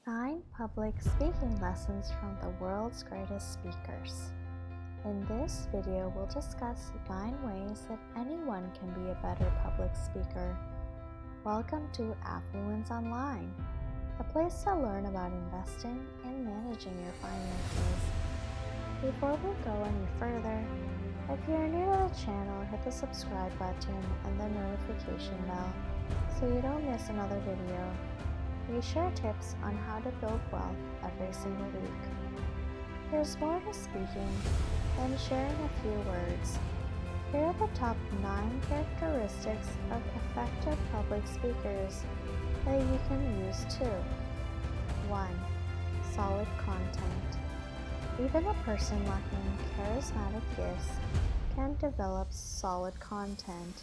9 public speaking lessons from the world's greatest speakers. In this video, we'll discuss 9 ways that anyone can be a better public speaker. Welcome to Affluence Online, a place to learn about investing and managing your finances. Before we go any further, if you're new to the channel, hit the subscribe button and the notification bell so you don't miss another video. We share tips on how to build wealth every single week. There's more to speaking than sharing a few words. Here are the top 9 characteristics of effective public speakers that you can use too. 1. Solid content. Even a person lacking charismatic gifts can develop solid content.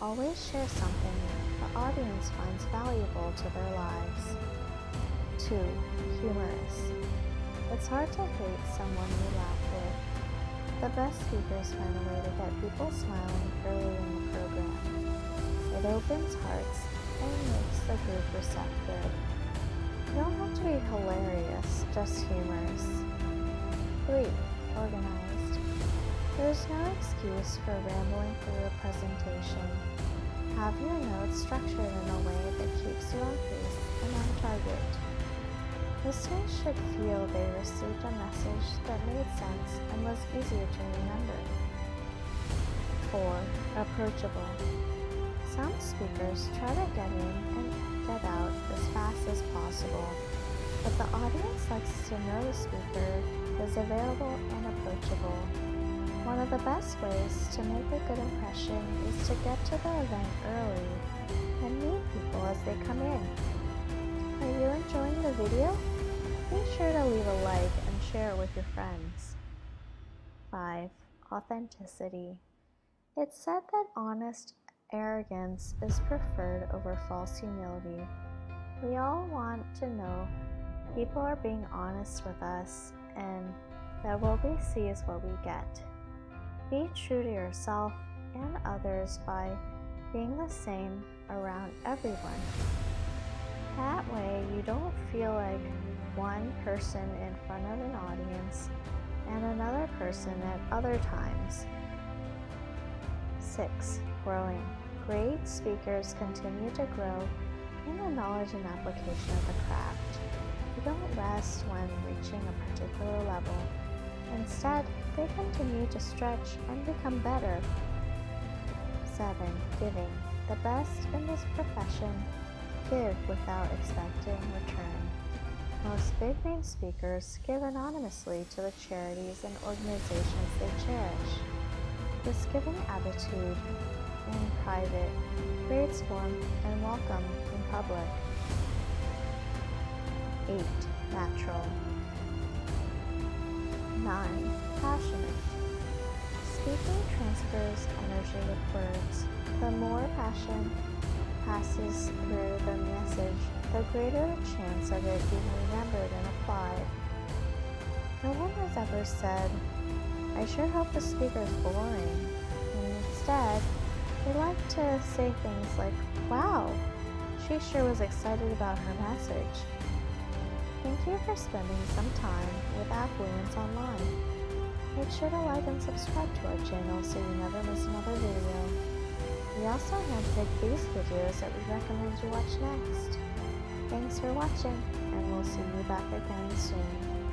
Always share something the audience finds valuable to their lives. 2. Humorous. It's hard to hate someone you laugh with. The best speakers find a way to get people smiling early in the program. It opens hearts and makes the group receptive. You don't have to be hilarious, just humorous. 3. Organized. There's no excuse for rambling through a presentation. Have your notes structured in a way that keeps you on pace and on target. Listeners should feel they received a message that made sense and was easier to remember. 4. Approachable. Some speakers try to get in and get out as fast as possible, but the audience likes to know the speaker is available and approachable. One of the best ways to make a good impression is to get to the event early and meet people as they come in. Are you enjoying the video? Be sure to leave a like and share it with your friends. 5. Authenticity. It's said that honest arrogance is preferred over false humility. We all want to know people are being honest with us and that what we see is what we get. Be true to yourself and others by being the same around everyone. That way you don't feel like one person in front of an audience and another person at other times. 6. Growing. Great speakers continue to grow in the knowledge and application of the craft. You don't rest when reaching a particular level. Instead, they continue to stretch and become better. 7. Giving. The best in this profession give without expecting return. Most big-name speakers give anonymously to the charities and organizations they cherish. This giving attitude in private creates warmth and welcome in public. 8. Natural. 9. Passionate. Speaking transfers energy with words. The more passion passes through the message, the greater the chance of it being remembered and applied. No one has ever said, "I sure hope the speaker is boring." And instead, they like to say things like, "Wow, she sure was excited about her message." Thank you for spending some time with Affluence Online. Make sure to like and subscribe to our channel so you never miss another video. We also handpick these videos that we recommend you watch next. Thanks for watching, and we'll see you back again soon.